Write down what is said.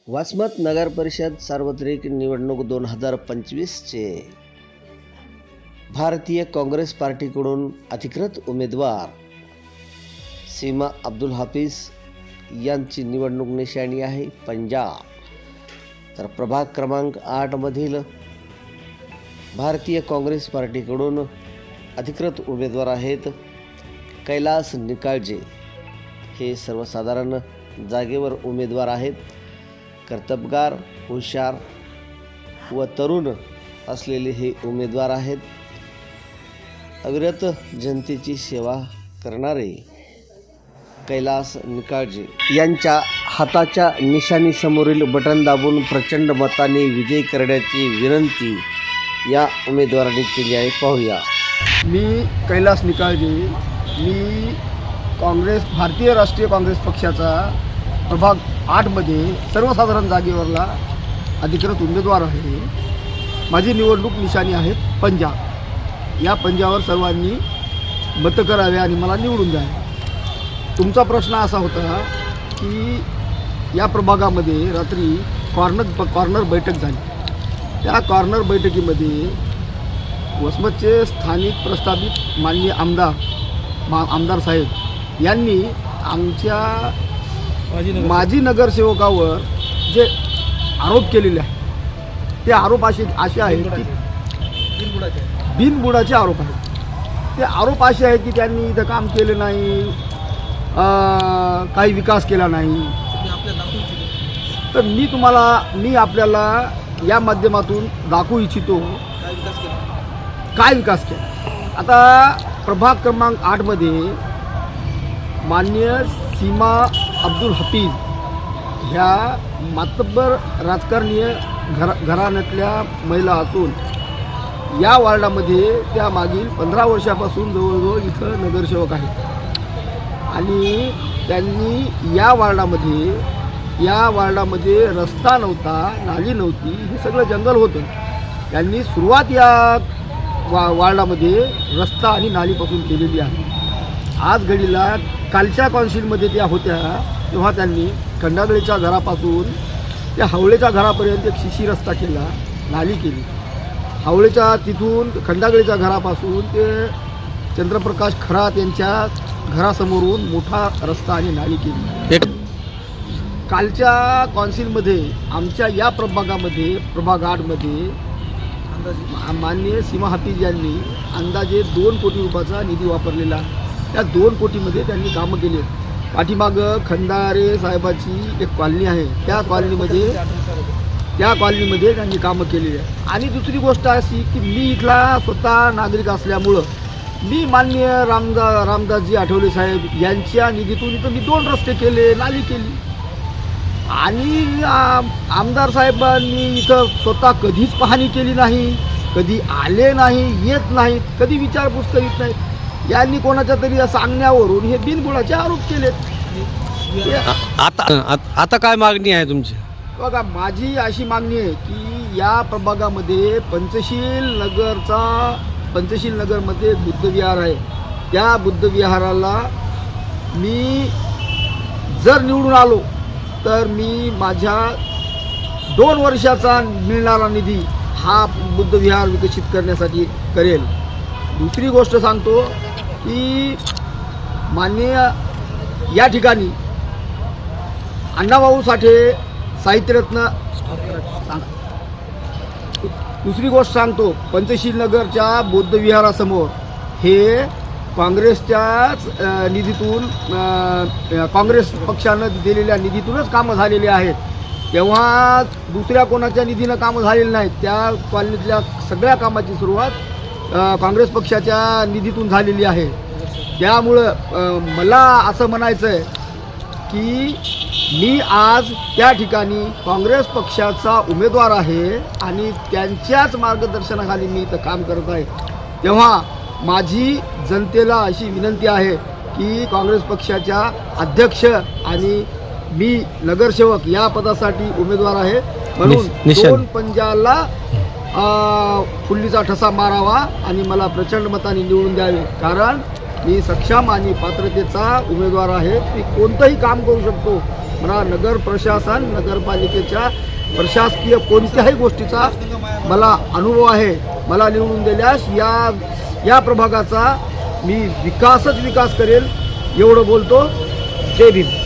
वसमत नगर परिषद सार्वत्रिक निवडणूक 2025चे भारतीय काँग्रेस पार्टीकडून अधिकृत उमेदवार सीमा अब्दुल हाफिज यांची निवडणूक निशाणी आहे पंजाब. तर प्रभाग क्रमांक 8 मधील भारतीय काँग्रेस पार्टीकडून अधिकृत उमेदवार आहेत कैलास निकाळजे. हे सर्वसाधारण जागेवर उमेदवार आहेत. कर्तबगार, हुशार व तरुण असलेले हे उमेदवार आहेत. अविरत जनतेची सेवा करणारे कैलास निकाळजे यांच्या हाताच्या निशाणीसमोरील बटन दाबून प्रचंड मताने विजय करण्याची विनंती या उमेदवारांनी केली आहे. पाहूया. मी कैलास निकाळजे. मी भारतीय राष्ट्रीय काँग्रेस पक्षाचा प्रभाग 8मध्ये सर्वसाधारण जागेवरला अधिकृत उमेदवार आहे. माझी निवडणूक निशाणी आहे पंजाब. या पंजाबवर सर्वांनी मतं करावे आणि मला निवडून द्यावे. तुमचा प्रश्न असा होता की या प्रभागामध्ये रात्री कॉर्नर बैठक झाली. त्या कॉर्नर बैठकीमध्ये वसमतचे स्थानिक प्रस्तावित माननीय आमदार साहेब यांनी आमच्या माजी नगरसेवकावर जे आरोप केलेले आहेत ते आरोप असे आहेत की बिनबुडाचे आरोप आहेत. ते आरोप असे आहेत की त्यांनी इथं काम केलं नाही, काही विकास केला नाही. तर मी आपल्याला या माध्यमातून दाखवू इच्छितो काय विकास केला. आता प्रभाग क्रमांक 8मध्ये माननीय सीमा अब्दुल हाफिज ह्या मातब्बर राजकारणीय घराण्यातल्या महिला असून या वार्डामध्ये त्या मागील 15 वर्षापासून जवळजवळ इथं नगरसेवक आहेत. आणि त्यांनी या वार्डामध्ये रस्ता नव्हता, नाली नव्हती, हे सगळं जंगल होतं. त्यांनी सुरुवात या वार्डामध्ये रस्ता आणि नालीपासून केलेली आहे. आज घडीला कालच्या कौन्सिलमध्ये त्या होत्या तेव्हा त्यांनी खंडागळीच्या घरापासून त्या हावळेच्या घरापर्यंत एक शिशी रस्ता केला, नाली केली. हावळेच्या तिथून खंडागळीच्या घरापासून ते चंद्रप्रकाश खरात यांच्या घरासमोरून मोठा रस्ता आणि नाली केली. कालच्या कौन्सिलमध्ये आमच्या या प्रभागामध्ये प्रभाग 8मध्ये माननीय सीमा हाफिज यांनी अंदाजे 2 कोटी रुपयाचा निधी वापरलेला. त्या 2 कोटीमध्ये त्यांनी कामं केली. पाठीमागं खंडारे साहेबाची एक कॉलनी आहे, त्या कॉलनीमध्ये त्यांनी कामं केलेली आहे. आणि दुसरी गोष्ट अशी की मी इथला स्वतः नागरिक असल्यामुळं मी माननीय रामदासजी आठवले साहेब यांच्या निधीतून इथं मी 2 रस्ते केले, नाली केली. आणि आमदार साहेबांनी इथं स्वतः कधीच पाहणी केली नाही, कधी आले नाही, येत नाहीत, कधी विचारपूस करीत नाहीत. यांनी कोणाच्या तरी सांगण्यावरून हे बिनबुडाचे आरोप केलेत. आता काय मागणी आहे तुमची? बघा, माझी अशी मागणी आहे की या प्रभागामध्ये पंचशील नगरमध्ये बुद्धविहार आहे. त्या बुद्धविहाराला मी जर निवडून आलो तर मी माझ्या 2 वर्षाचा मिळणारा निधी हा बुद्धविहार विकसित करण्यासाठी करेल. दुसरी गोष्ट सांगतो की माननीय या ठिकाणी अण्णाभाऊ साठे साहित्यरत्न दुसरी गोष्ट सांगतो, पंचशील नगरच्या बौद्धविहारासमोर हे काँग्रेसच्याच निधीतून काँग्रेस पक्षानं दिलेल्या निधीतूनच कामं झालेली आहेत. तेव्हा दुसऱ्या कोणाच्या निधीनं कामं झालेली नाहीत. त्या कॉलनीतल्या सगळ्या कामाची सुरुवात काँग्रेस पक्षाच्या निधीतून झालेली आहे. त्यामुळं मला असं म्हणायचं आहे की मी आज त्या ठिकाणी काँग्रेस पक्षाचा उमेदवार आहे आणि त्यांच्याच मार्गदर्शनाखाली मी इथं काम करत आहे. तेव्हा माझी जनतेला अशी विनंती आहे की काँग्रेस पक्षाच्या अध्यक्ष आणि मी नगरसेवक या पदासाठी उमेदवार आहे, म्हणून 2 पंजाला फुल्लीचा ठसा मारावा आणि मला प्रचंड मताने निवडून द्यावे. कारण मी सक्षम आणि पात्रतेचा उमेदवार आहे. मी कोणतंही काम करू शकतो. मला नगर प्रशासन नगरपालिकेच्या प्रशासकीय कोणत्याही गोष्टीचा मला अनुभव आहे. मला निवडून दिल्यास या प्रभागाचा मी विकास करेल एवढं बोलतो. जय भीम.